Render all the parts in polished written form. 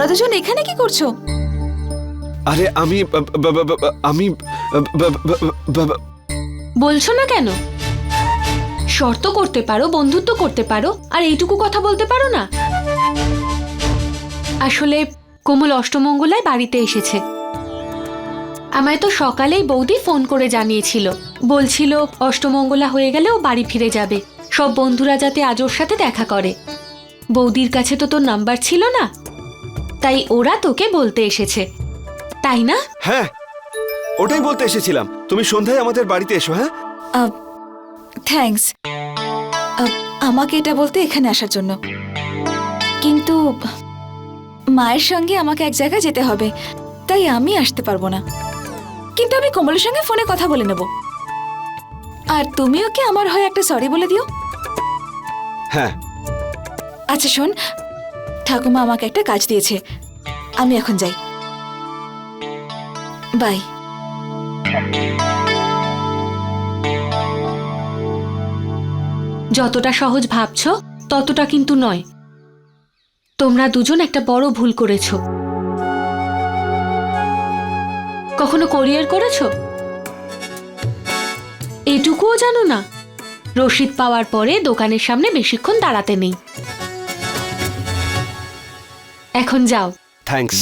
তোমরা দুজন এখানে কি করছো? আরে আমি বলছো না কেন? শর্ত করতে পারো, বন্ধুত্ব করতে পারো, আর এইটুকু কথা বলতে পারো না? আসলে কোমল অষ্টমঙ্গলায় বাড়িতে এসেছে। আমায় তো সকালেই বৌদি ফোন করে জানিয়েছিল, বলছিল অষ্টমঙ্গলা হয়ে গেলে ও বাড়ি ফিরে যাবে, সব বন্ধুরা যাতে আজ ওর সাথে দেখা করে। বৌদির কাছে তো তোর নাম্বার ছিল না, তাই ওরা তোকে বলতে এসেছে, তাই না? হ্যাঁ, ওটাই বলতে এসেছিলাম। তুমি সন্ধ্যায় আমাদের বাড়িতে এসো। হ্যাঁ, থ্যাঙ্কস আমাকে এটা বলতে এখানে আসার জন্য। কিন্তু মায়ের সঙ্গে আমাকে এক জায়গায় যেতে হবে, তাই আমি আসতে পারবো না। কিন্তু আমি কোমলের সঙ্গে ফোনে কথা বলে নেব। আর তুমি ওকে আমার হয়ে একটা সরি বলে দিও। হ্যাঁ। আচ্ছা শোন, ঠাকুমা আমাকে একটা কাজ দিয়েছে, আমি এখন যাই। বাই। যতটা সহজ ভাবছো ততটা কিন্তু নয়। তোমরা দুজন একটা বড় ভুল করেছো। কখনো কোরিয়ার করেছো? এটুকুও জানো না? রসিদ পাওয়ার পরে দোকানের সামনে বেশিক্ষণ দাঁড়াতে নেই। এখন যাও। থ্যাঙ্কস।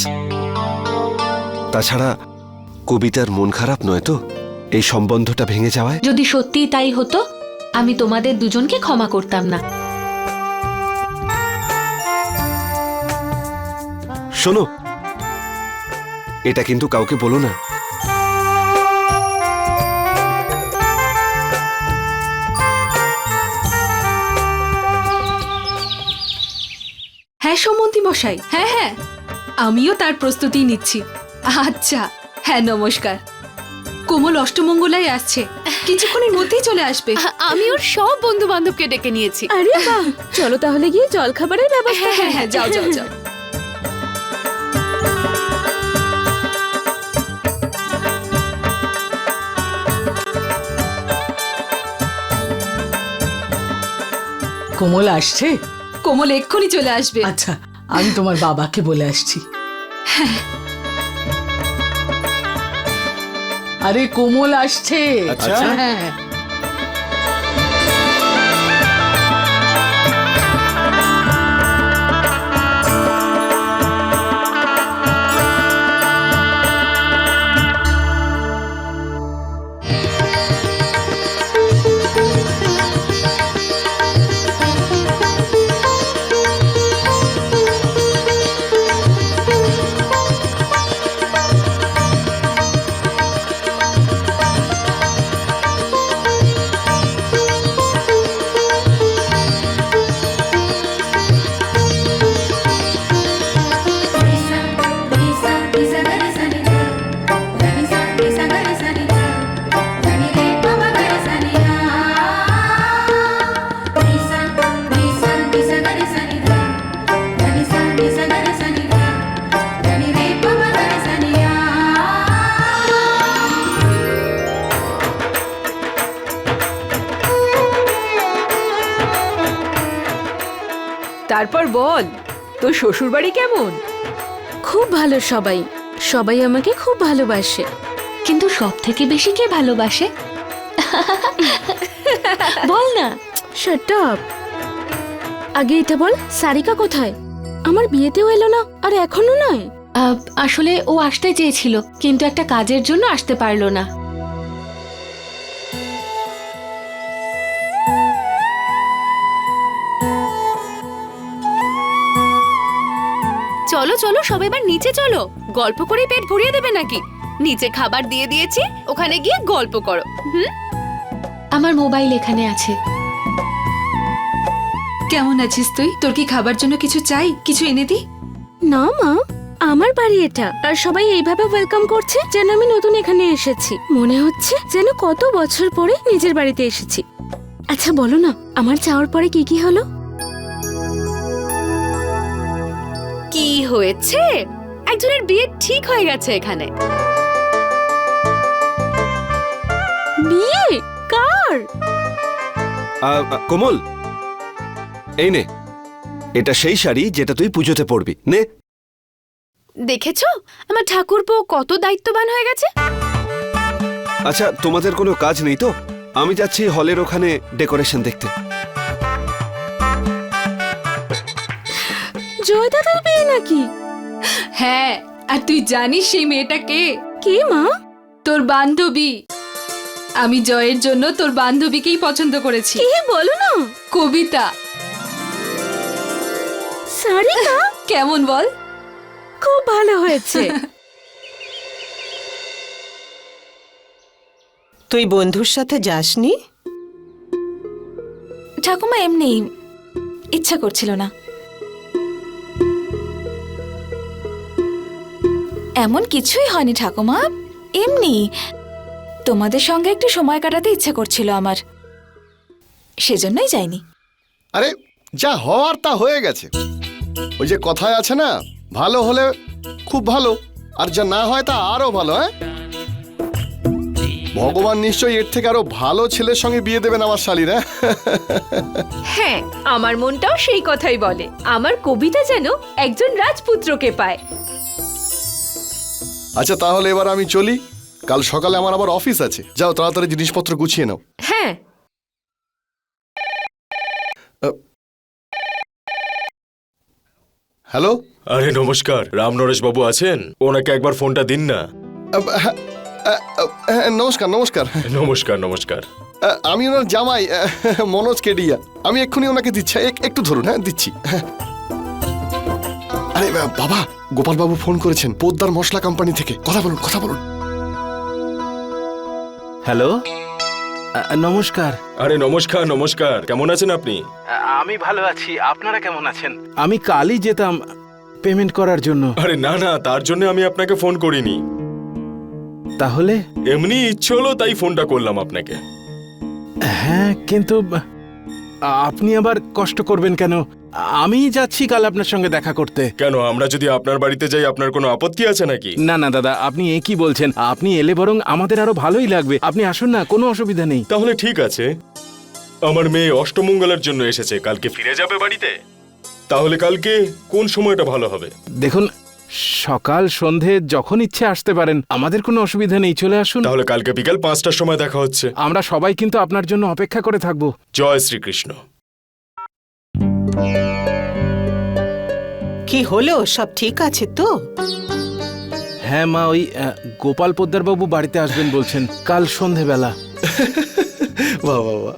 তাছাড়া কবিতার মন খারাপ নয় তো এই সম্বন্ধটা ভেঙে যাওয়ায়? যদি সত্যিই তাই হতো, আমি তোমাদের দুজনকে ক্ষমা করতাম না। শোনো, এটা কিন্তু কাউকে বলো না। হ্যাঁ সমন্তী মশাই, হ্যাঁ হ্যাঁ, আমিও তার প্রস্তুতি নিচ্ছি। আচ্ছা, হ্যাঁ নমস্কার। কোমল অষ্টমঙ্গলায় আসছে, কিছুক্ষণের মধ্যেই চলে আসবে। আমি ওর সব বন্ধু বান্ধবকে ডেকে নিয়েছি। আরে বাহ, চলো তাহলে গিয়ে জল খাবারের ব্যবস্থা। হ্যাঁ হ্যাঁ, যাও যাও যাও। কোমল আসছে? কোমল এক্ষুনি চলে আসবে। আচ্ছা, আমি তোমার বাবাকে বলে আসছি। আরে কোমল আসছে। আচ্ছা। হ্যাঁ। তারপর বল, তোর শ্বশুর বাড়ি কেমন? খুব ভালো, সবাই সবাই আমাকে খুব ভালোবাসে। কিন্তু সব থেকে বেশি কে ভালোবাসে? বল না। Shut up. আগে এটা বল, সারিকা কোথায়? আমার বিয়েতেও এলো না, আর এখনো নয়। আসলে ও আসতে চেয়েছিল, কিন্তু একটা কাজের জন্য আসতে পারলো না। চলো চলো, সবাই এবার নিচে চলো। গল্প করে পেট ভরিয়ে দেবে নাকি? নিচে খাবার দিয়ে দিয়েছি, ওখানে গিয়ে গল্প করো। আমার মোবাইল এখানে আছে। কেমন আছিস তুই? তোর কি খাবার জন্য কিছু চাই? কিছু এনে দি? না মা, আমার বাড়ি এটা, আর সবাই এইভাবে ওয়েলকাম করছে যেন আমি নতুন এখানে এসেছি। মনে হচ্ছে যেন কত বছর পরে নিজের বাড়িতে এসেছি। আচ্ছা বলো না, আমার যাওয়ার পরে কি কি হলো? কি হয়েছে? একজনের বিয়ে ঠিক হয়ে গেছে এখানে। বিয়ে? কার? কোমল, এই নে, এটা সেই শাড়ি যেটা তুই পুজোতে পরবি। নে। দেখেছো আমার ঠাকুরপো কত দায়িত্ববান হয়ে গেছে। আচ্ছা, তোমাদের কোনো কাজ নেই তো? আমি যাচ্ছি হলের ওখানে ডেকোরেশন দেখতে। জয় দাদার বিয়ে নাকি? হ্যাঁ, আর তুই জানিস সেই মেয়েটা কে? কে মা? তোর বান্ধবী। আমি জয়ের জন্য তোর বান্ধবীকেই পছন্দ করেছি। কে বলো না? কবিতা। সারিকা? কেমন বল? খুব ভালো হয়েছে। তুই বন্ধুর সাথে যাসনি? ঠাকুমা এমনি ইচ্ছা করছিল না। এমন কিছুই হয়নি ঠাকুমা, এমনি তোমাদের সঙ্গে একটু সময় কাটাতে ইচ্ছা করছিল আমার, সেজন্যই যাইনি। আরে যা হওয়ার তা হয়ে গেছে। ওই যে কথায় আছে না, ভালো হলে খুব ভালো, আর যা না হয় তা আরো ভালো। হ্যাঁ, ভগবান নিশ্চয়ই এর থেকে আরো ভালো ছেলের সঙ্গে বিয়ে দেবেন আমার শালীর। হ্যাঁ, আমার মনটাও সেই কথাই বলে। আমার কবিতা যেন একজন রাজপুত্রকে পায়। আচ্ছা, তাহলে এবার আমি চলি, কাল সকালে আমার আবার অফিস আছে। যাও তাড়াতাড়ি জিনিসপত্র গুছিয়ে নাও। হ্যাঁ। হ্যালো। আরে নমস্কার, রাম নরেশ বাবু আছেন? ওনাকে একবার ফোনটা দিন না। নমস্কার নমস্কার। নমস্কার নমস্কার। আমি ওনার জামাই মনোজ কেডিয়া। আমি এক্ষুনি ওনাকে দিচ্ছি, একটু ধরুন। হ্যাঁ, দিচ্ছি। আরে বাবা, গোপাল বাবু ফোন করেছেন পোদ্দার মশলা কোম্পানি থেকে। কথা বলুন, কথা বলুন। হ্যালো, নমস্কার। আরে নমস্কার নমস্কার, কেমন আছেন আপনি? আমি ভালো আছি, আপনারা কেমন আছেন? আমি কালই যেতাম পেমেন্ট করার জন্য। আরে না না, তার জন্য আমি আপনাকে ফোন করিনি। তাহলে? এমনি ইচ্ছে হলো তাই ফোনটা করলাম আপনাকে। হ্যাঁ, কিন্তু আপনি আবার কষ্ট করবেন কেন? আমি যাচ্ছি কাল আপনার সঙ্গে দেখা করতে। কেন, আমরা যদি আপনার বাড়িতে যাই আপনার কোনো আপত্তি আছে নাকি? না না দাদা, আপনি এ কি বলছেন? আপনি এলে বরং আমাদের আরো ভালোই লাগবে। আপনি আসুন না, কোনো অসুবিধা নেই। তাহলে ঠিক আছে, আমার মেয়ে অষ্টমঙ্গলার জন্য এসেছে, কালকে ফিরে যাবে বাড়িতে। তাহলে কালকে কোন সময়টা ভালো হবে? দেখুন, সকাল সন্ধে যখন ইচ্ছে আসতে পারেন, আমাদের কোনো অসুবিধা নেই, চলে আসুন। তাহলে কালকে বিকাল 5টার সময় দেখা হচ্ছে। আমরা সবাই কিন্তু আপনার জন্য অপেক্ষা করে থাকবো। জয় শ্রীকৃষ্ণ। কি হলো, সব ঠিক আছে তো? হ্যাঁ মা, ওই গোপাল পোদ্দার বাবু বাড়িতে আসবেন বলছেন কাল সন্ধেবেলা। বাহ বাহ বাহ।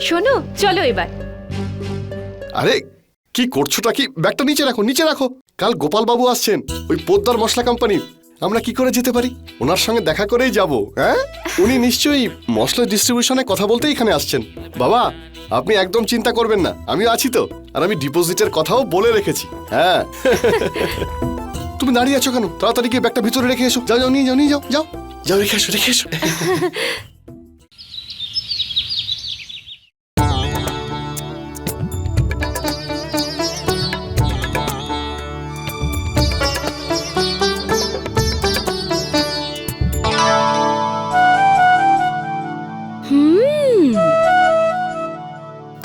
শোনো, চলো এবার। আরে কি করছোটা কি? ব্যাগটা নিচে রাখো, নিচে রাখো। কাল গোপাল বাবু আসছেন, ওই পোদ্দার মশলা কোম্পানির। আমরা কি করে যেতে পারি? ওনার সঙ্গে দেখা করেই যাব। হ্যাঁ, উনি নিশ্চয়ই মশলা ডিস্ট্রিবিউশনে কথা বলতে এখানে আসছেন। বাবা, আপনি একদম চিন্তা করবেন না, আমিও আছি তো। আর আমি ডিপোজিটের কথাও বলে রেখেছি। হ্যাঁ। তুমি দাঁড়িয়ে আছো কেন? তাড়াতাড়ি গিয়ে ব্যাগটা ভিতরে রেখে এসো। যাও যাও, নিয়ে যাও, নিয়ে যাও, যাও যাও, রেখে এসো, রেখে এসো।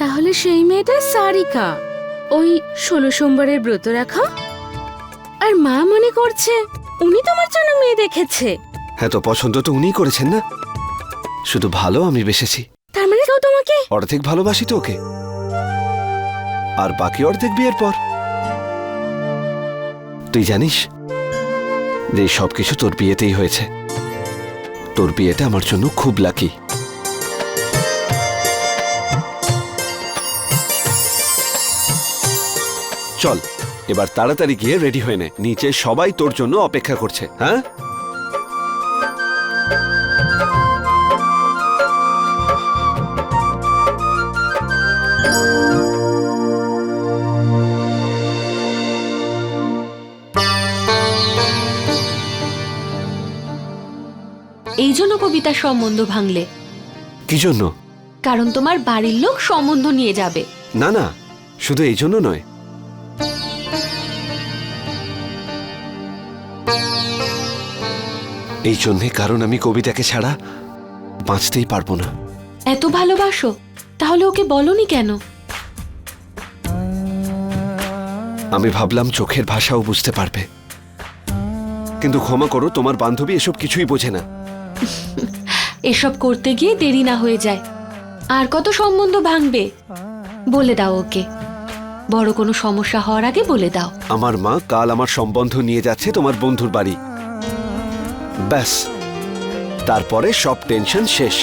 তাহলে সেই মেয়েটা সারিকা, ওই 16 সোমবারের ব্রত রাখা। আর মা মনে করছে উনি তোমার জন্য মেয়ে দেখেছে। হ্যাঁ, তো পছন্দ তো উনিই করেছেন না? শুধু ভালো আমি বেসেছি। তার মানে কেউ তোমাকে? অর্ধেক ভালোবাসি তো ওকে, আর বাকি অর্ধেক বিয়ের পর। তুই জানিস যে সবকিছু তোর বিয়েতেই হয়েছে। তোর বিয়েটা আমার জন্য খুব লাকি। চল এবার তাড়াতাড়ি গিয়ে রেডি হয়ে নে, নিচে সবাই তোর জন্য অপেক্ষা করছে। হ্যাঁ, এই জন্য কবিতার সম্বন্ধ ভাঙলে? কি জন্য? কারণ তোমার বাড়ির লোক সম্বন্ধ নিয়ে যাবে। না না, শুধু এই জন্য নয়। এই জন্যে, কারণ আমি কবিতাকে ছাড়া বাঁচতেই পারবো না। এত ভালোবাসো, তাহলে ওকে বলনি কেন? আমি ভাবলাম চোখের ভাষাও বুঝতে পারবে, কিন্তু ক্ষমা করো, তোমার বান্ধবী এসব কিছুই বোঝে না। এসব করতে গিয়ে দেরি না হয়ে যায়। আর কত সম্বন্ধ ভাঙবে? বলে দাও ওকে, বড় কোনো সমস্যা হওয়ার আগে বলে দাও। আমার মা কাল আমার সম্বন্ধ নিয়ে যাচ্ছে তোমার বন্ধুর বাড়ি, ব্যাস, তারপরে সব টেনশন শেষ।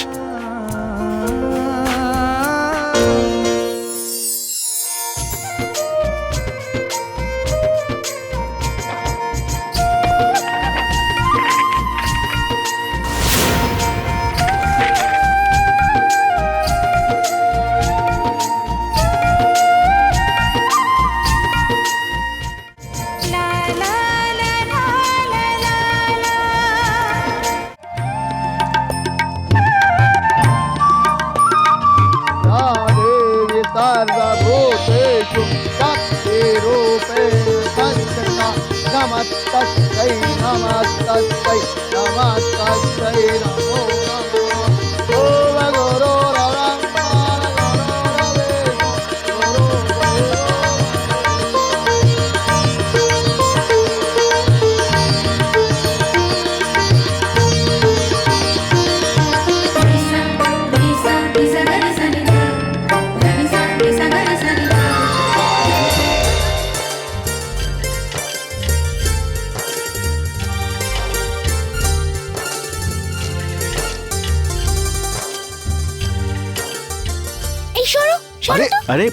আরে আরে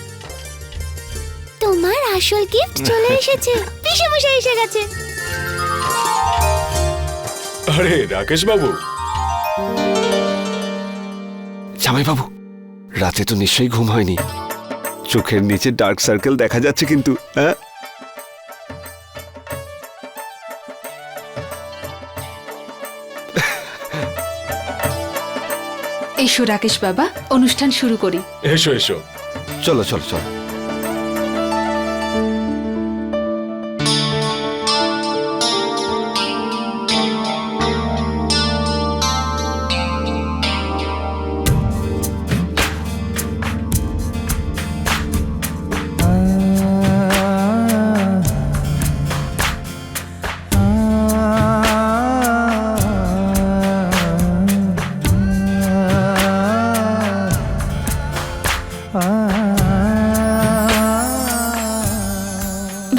তোমার আসল গিফট চলে এসেছে, পিসেমশাই এসে গেছে। আরে রাকেশ বাবু, জামাইবাবু, রাতে তো নিশ্চয়ই ঘুম হয়নি, চোখের নিচে ডার্ক সার্কেল দেখা যাচ্ছে কিন্তু, হ্যাঁ? এসো রাকেশ বাবা, অনুষ্ঠান শুরু করি। এসো এসো। চলো চলো চলো।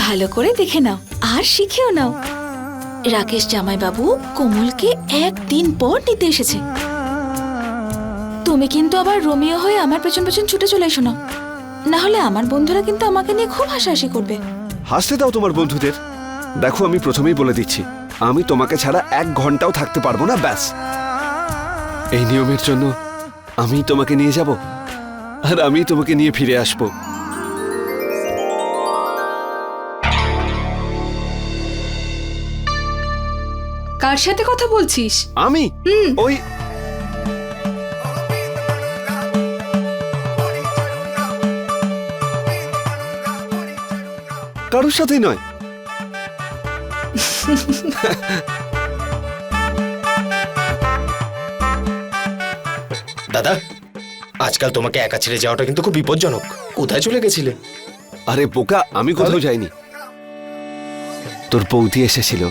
ভালো করে দেখে নাও আর শিখেও নাও। রাকেশ জামাইবাবু কোমলকে একদিন পর নিতে এসেছে। তুমি কিন্তু আবার রোমিও হয়ে আমার পেছন পেছন ছুটে চলে এসো না, না হলে আমার বন্ধুরা কিন্তু আমাকে নিয়ে খুব হাসাহাসি করবে। হাসতে দাও তোমার বন্ধুদের। দেখো, আমি প্রথমেই বলে দিচ্ছি, আমি তোমাকে ছাড়া 1 ঘন্টাও থাকতে পারবো না, ব্যাস। এই নিয়মের জন্য আমি তোমাকে নিয়ে যাব আর আমি তোমাকে নিয়ে ফিরে আসবো। কার সাথে কথা বলছিস? আমি ওই কারোর সাথেই নয়। দাদা, আজকাল তোমাকে একা ছেড়ে যাওয়াটা কিন্তু খুব বিপজ্জনক। কোথায় চলে গেছিলে? আরে বোকা, আমি কোথাও যাইনি, তোর বৌদি এসেছিল।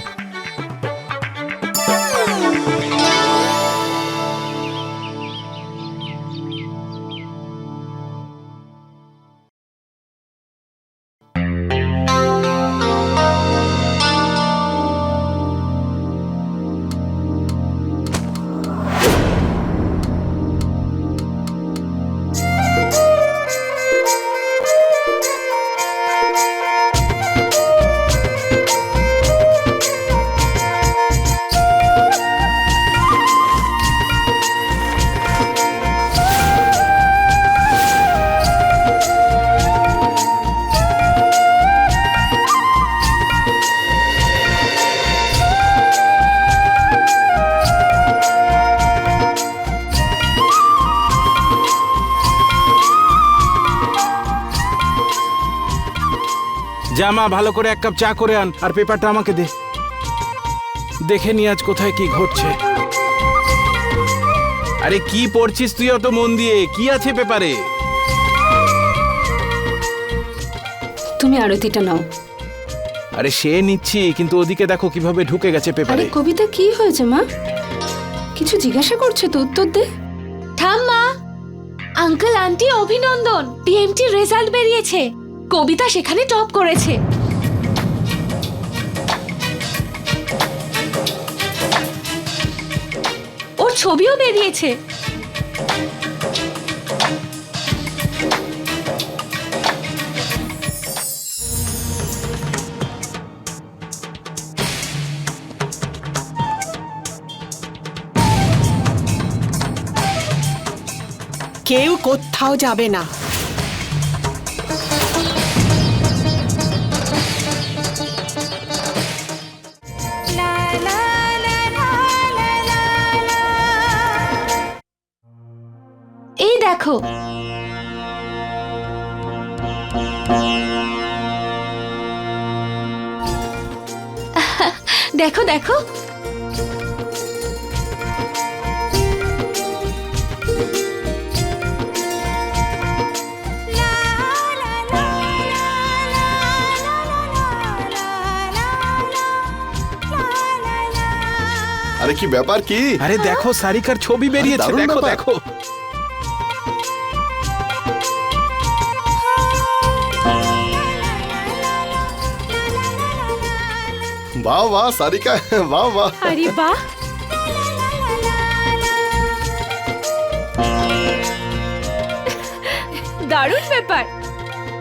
জামা, ভালো করে 1 কাপ চা করে আন, আর পেপারটা আমাকে দে। দেখে নি আজ কোথায় কি ঘটছে। আরে কি পড়ছিস তুই অত মন দিয়ে? কি আছে পেপারে? তুমি আরতিটা নাও। আরে সে নিচ্ছি, কিন্তু ওদিকে দেখো কিভাবে ঢুকে গেছে আরে পেপারে। কবিতা কি হয়েছে মা? কিছু জিজ্ঞাসা করছে তো, উত্তর দে। ঠাম্মা, আঙ্কেল আন্টি অভিনন্দন, পিএমটি রেজাল্ট বেরিয়েছে, কবিতা সেখানে টপ করেছে। ওর ছবিও বেরিয়েছে। কেউ কোথাও যাবে না। এই দেখো, দেখো দেখো, আরে কি ব্যাপার কি? আরে দেখো সারিকার ছবি বেরিয়েছে, দারুণ দেখো ব্যাপার। দেখো। বাহ বাহ সারিকা, বাহ বাহ। আরে বাহ, দারুণ ব্যাপার।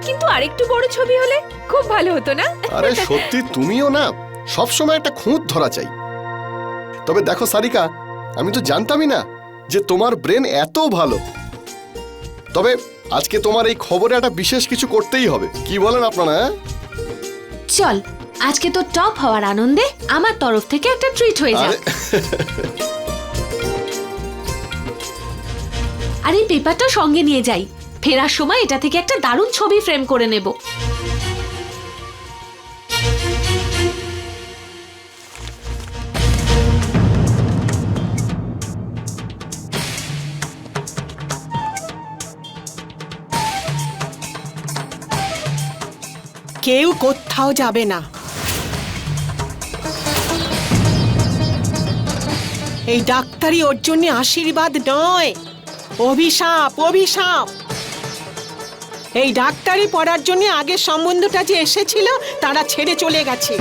কিন্তু আরেকটু বড় ছবি হলে খুব ভালো হতো না? আরে সত্যি তুমিও না সবসময় একটা খুঁত ধরা চাই। তবে দেখো সারিকা, আমি তো জানতামই না যে তোমার ব্রেন এত ভালো। তবে আজকে তোমার এই খবরে একটা বিশেষ কিছু করতেই হবে, কি বলেন আপনারা? হ্যাঁ? চল আজকে তো টপ হওয়ার আনন্দে আমার তরফ থেকে একটা ট্রিট হয়ে যাবে। আরে আর এই পেপারটা সঙ্গে নিয়ে যাই, ফেরার সময় এটা থেকে একটা দারুণ ছবি ফ্রেম করে নেব। কেউ কোথাও যাবে না। এই ডাক্তারি ওর জন্য আশীর্বাদ নয়, অভিশাপ, অভিশাপ। এই ডাক্তারি পড়ার জন্য আগের সম্বন্ধটা যে এসেছিল তারা ছেড়ে চলে গেছে,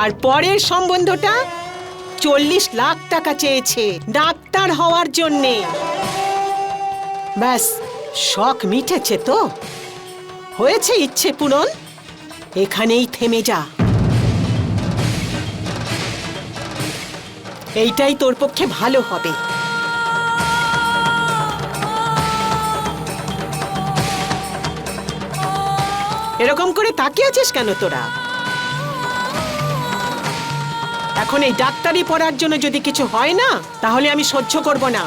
আর পরের সম্বন্ধটা 40 লাখ টাকা চেয়েছে ডাক্তার হওয়ার জন্যে। ব্যাস, শখ মিটেছে তো, হয়েছে ইচ্ছে পূরণ, এখানেই থেমে যা। এইটাই তোর পক্ষে ভালো হবে। এরকম করে তাকিয়ে আছিস কেন তোরা? এখন এই ডাক্তারি পড়ার জন্য যদি কিছু হয় না, তাহলে আমি সহ্য করব না।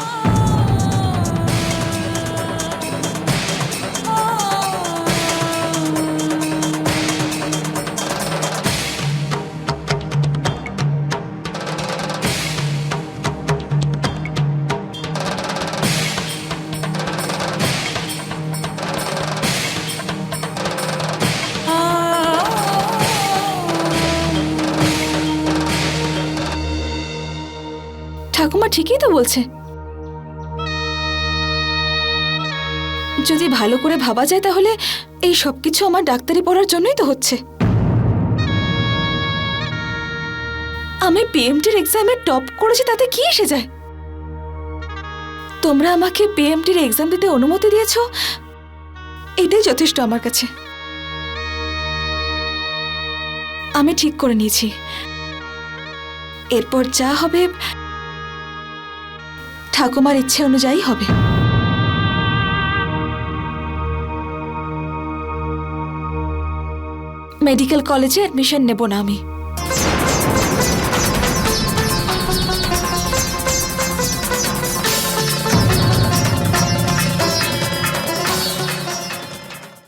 ঠাকুমা ঠিকই তো বলছে। যদি ভালো করে ভাবা যায় তাহলে এই সবকিছু আমার ডাক্তারি পড়ার জন্যই তো হচ্ছে। আমি পিএমটির এক্সামে টপ করেছি, তাতে কি এসে যায়? তোমরা আমাকে পিএমটির এক্সাম দিতে অনুমতি দিয়েছো, এটাই যথেষ্ট আমার কাছে। আমি ঠিক করে নিয়েছি, এরপর যা হবে ঠাকুমার ইচ্ছে অনুযায়ী হবে। মেডিকেল কলেজে অ্যাডমিশন নেব না আমি।